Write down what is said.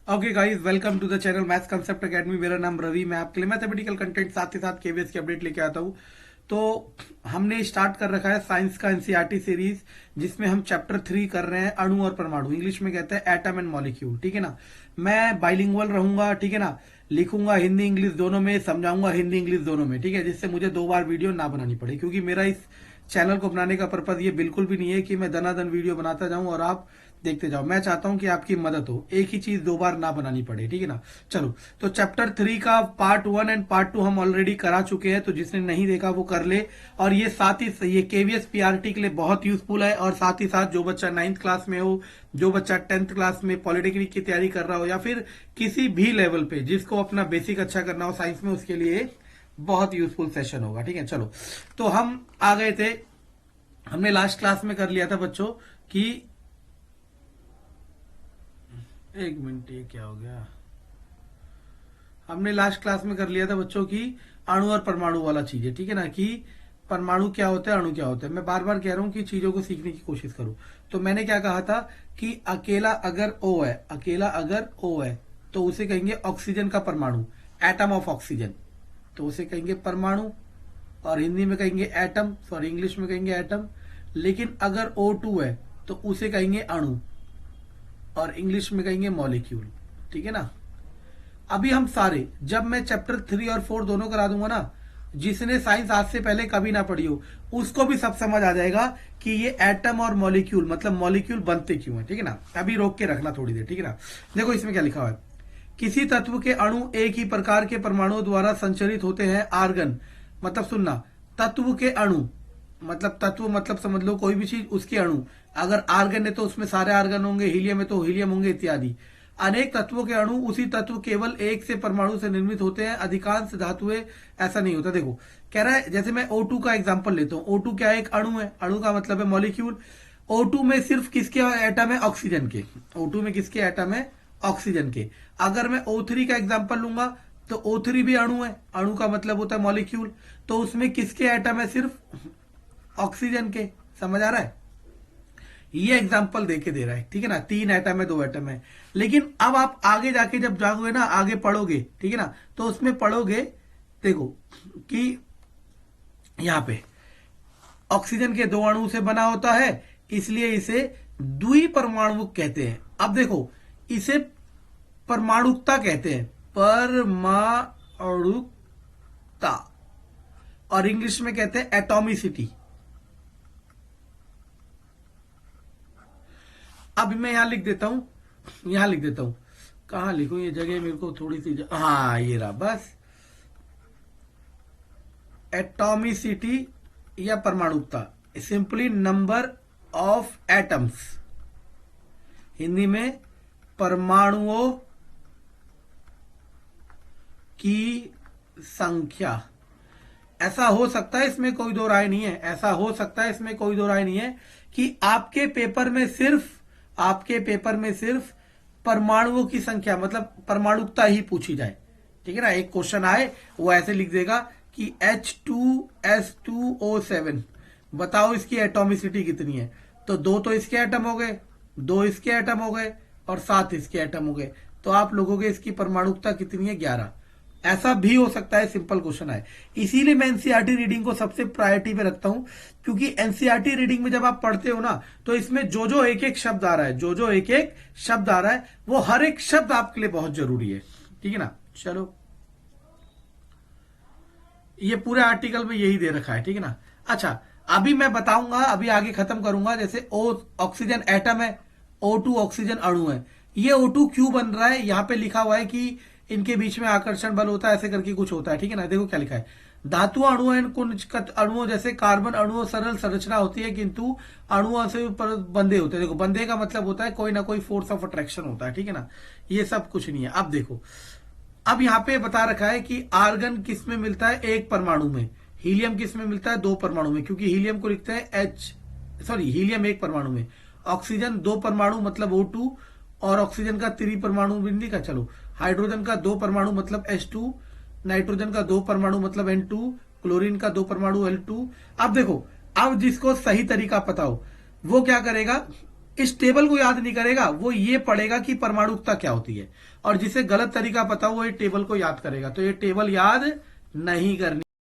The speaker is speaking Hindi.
Okay guys, welcome to the channel maths concept academy. मेरा नाम रवि, मैं आपके लिए मैथमेटिकल कंटेंट साथ ही साथ केवीएस की अपडेट लेके आता हूँ। तो हमने स्टार्ट कर रखा है साइंस का एनसीईआरटी सीरीज, जिसमें हम चैप्टर 3 कर रहे हैं, अणु और परमाणु। इंग्लिश में कहते हैं एटम एंड मॉलिक्यूल। ठीक है ना। मैं बाइलिंगुअल रहूंगा, ठीक है ना। लिखूंगा हिंदी इंग्लिश दोनों में, समझाऊंगा हिंदी इंग्लिश दोनों में, ठीक है, जिससे मुझे 2 बार वीडियो ना बनानी पड़े। क्योंकि मेरा इस चैनल को बनाने का पर्पज ये बिल्कुल भी नहीं है कि मैं दनादन वीडियो बनाता जाऊं और आप देखते जाओ। मैं चाहता हूं कि आपकी मदद हो, एक ही चीज 2 बार ना बनानी पड़े, ठीक है ना। चलो, तो चैप्टर 3 का पार्ट 1 एंड पार्ट 2 हम ऑलरेडी करा चुके हैं, तो जिसने नहीं देखा वो कर ले। और ये साथ ही ये केवीएस पीआरटी के लिए बहुत यूजफुल है। और साथ ही साथ जो बच्चा 9th क्लास में हो, जो बच्चा 10th क्लास में पॉलिटेक्निक की तैयारी कर रहा हो, या फिर किसी भी लेवल पे जिसको अपना बेसिक अच्छा करना हो साइंस में, उसके लिए बहुत यूजफुल सेशन होगा। ठीक है, चलो। तो हम आ गए थे, हमने लास्ट क्लास में कर लिया था बच्चों कि एक मिनट, ये क्या हो गया। हमने लास्ट क्लास में कर लिया था बच्चों की अणु और परमाणु वाला चीज है, ठीक है ना, कि परमाणु क्या होता है, अणु क्या होता है। मैं बार बार कह रहा हूं कि चीजों को सीखने की कोशिश करो। तो मैंने क्या कहा था कि अकेला अगर O है, अकेला अगर O है, तो उसे कहेंगे ऑक्सीजन का परमाणु, एटम ऑफ ऑक्सीजन, तो उसे कहेंगे परमाणु। और हिंदी में कहेंगे एटम, सॉरी इंग्लिश में कहेंगे एटम। लेकिन अगर O2 है तो उसे कहेंगे अणु, और इंग्लिश में कहेंगे मॉलिक्यूल। ठीक है ना। अभी हम सारे, जब मैं चैप्टर 3 और 4 दोनों करा दूंगा ना, जिसने साइंस आज से पहले कभी ना पढ़ी हो, उसको भी सब समझ आ जाएगा कि ये एटम और मॉलिक्यूल मतलब मॉलिक्यूल बनते क्यों है। ठीक है ना। अभी रोक के रखना थोड़ी देर, ठीक है ना। देखो इसमें क्या लिखा हुआ है। किसी तत्व के अणु एक ही प्रकार के परमाणुओं द्वारा संचरित होते हैं। आर्गन मतलब सुनना, तत्व के अणु मतलब तत्व मतलब समझ लो कोई भी चीज, उसके अणु। अगर आर्गन है तो उसमें सारे आर्गन होंगे, हीलियम है तो हीलियम होंगे, इत्यादि। अनेक तत्वों के अणु उसी तत्व केवल एक से परमाणु से निर्मित होते हैं। अधिकांश धातुएं ऐसा नहीं होता। देखो कह रहा है, जैसे मैं O2 का एग्जांपल लेता हूं। O2 क्या है? एक अणु है। अणु का मतलब है मॉलिक्यूल। O2 में सिर्फ किसके एटम है? ऑक्सीजन के। O2 में किसके एटम है? ऑक्सीजन के। अगर मैं O3 का एग्जांपल लूंगा तो O3 भी अणु है। अणु का मतलब होता है मॉलिक्यूल। तो उसमें किसके एटम है? सिर्फ ऑक्सीजन के। समझ आ रहा है? ये एग्जांपल देके दे रहा है, ठीक है ना। 3 एटम है, 2 एटम है। लेकिन अब आप आगे जाके जब जाओगे ना, आगे पढ़ोगे, ठीक है ना, तो उसमें पढ़ोगे, देखो कि यहां पे ऑक्सीजन के 2 अणु से बना होता है, इसलिए इसे द्विपरमाणुक कहते हैं। अब देखो, इसे परमाणुकता कहते हैं, परमाणुकता। और इंग्लिश में कहते हैं एटॉमिसिटी। अब मैं यहां लिख देता हूं, यहां लिख देता हूं। कहां लिखूं ये जगह, मेरे को थोड़ी सी हाँ ये रहा, बस। एटॉमिसिटी या परमाणुकता, simply number of atoms. Hindi में परमाणुओं की संख्या। ऐसा हो सकता है, इसमें कोई दो राय नहीं है, ऐसा हो सकता है, इसमें कोई दो राय नहीं है कि आपके पेपर में सिर्फ परमाणुओं की संख्या मतलब परमाणुकता ही पूछी जाए। ठीक है ना। एक क्वेश्चन आए, वो ऐसे लिख देगा कि H2S2O7, बताओ इसकी एटॉमिसिटी कितनी है। तो 2 तो इसके एटम हो गए, 2 इसके एटम हो गए, और 7 इसके एटम हो गए। तो आप लोगों इसकी परमाणुकता कितनी है? 11। ऐसा भी हो सकता है, सिंपल क्वेश्चन है। इसीलिए मैं एनसीईआरटी रीडिंग को सबसे प्रायोरिटी पे रखता हूं, क्योंकि एनसीईआरटी रीडिंग में जब आप पढ़ते हो ना, तो इसमें जो जो एक एक शब्द आ रहा है, जो जो एक एक शब्द आ रहा है, वो हर एक शब्द आपके लिए बहुत जरूरी है। ठीक है ना। चलो, ये पूरे आर्टिकल में यही दे रखा है, ठीक है ना। अच्छा, अभी मैं बताऊंगा, अभी आगे खत्म करूंगा। जैसे O ऑक्सीजन एटम है, O2 ऑक्सीजन अणु है। ये O2 क्यों बन रहा है? यहां पे लिखा हुआ है कि इनके बीच में आकर्षण बल होता है, ऐसे करके कुछ होता है, ठीक है ना। देखो क्या लिखा है। धातु अणु एवं कुंजकत अणुओं जैसे कार्बन अणुओं सरल संरचना होती है, किंतु अणुओं से बंधे होते हैं। देखो, बंधे का मतलब होता है कोई ना कोई फोर्स ऑफ अट्रैक्शन होता है, ठीक है ना। ये सब कुछ नहीं है। अब देखो, अब यहां पे बता रखा है कि आर्गन किस में मिलता है? एक परमाणु में। हीलियम किस में मिलता है? 2 परमाणु में, क्योंकि हीलियम को लिखते हैं हीलियम 1 परमाणु में। ऑक्सीजन 2 परमाणु मतलब O2, और ऑक्सीजन का 3 परमाणु बिंदी का, चलो, हाइड्रोजन का 2 परमाणु मतलब H2, नाइट्रोजन का 2 परमाणु मतलब N2, क्लोरीन का 2 परमाणु L2। अब देखो, अब जिसको सही तरीका पता हो वो क्या करेगा, इस टेबल को याद नहीं करेगा, वो ये पढ़ेगा कि परमाणुकता क्या होती है, और जिसे गलत तरीका पता हो वो ये टेबल को याद करेगा। तो ये टेबल याद नहीं करनी